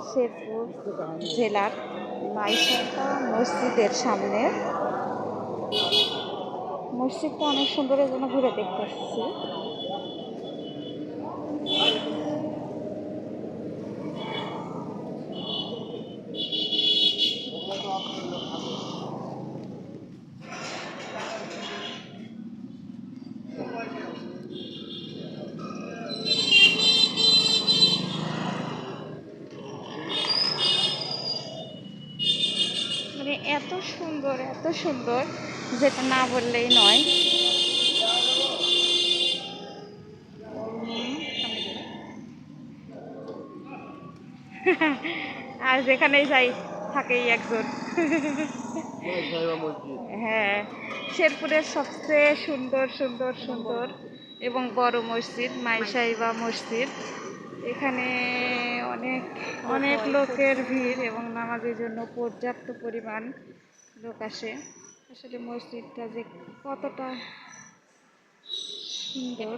শেরপুর জেলার মাইশাতা মসজিদের সামনে। মসজিদটা অনেক সুন্দর, এর জন্য ঘুরে দেখতে আসছি। মানে এত সুন্দর, এত সুন্দর, যেটা না বললেই নয়। আর যেখানেই যাই থাকেই একজন। হ্যাঁ, শেরপুরের সবচেয়ে সুন্দর সুন্দর সুন্দর এবং বড় মসজিদ মাই সাহেবা মসজিদ। এখানে অনেক অনেক লোকের ভিড় এবং নামাজের জন্য পর্যাপ্ত পরিমাণ লোক আসে। আসলে মসজিদটা যে কতটা সুন্দর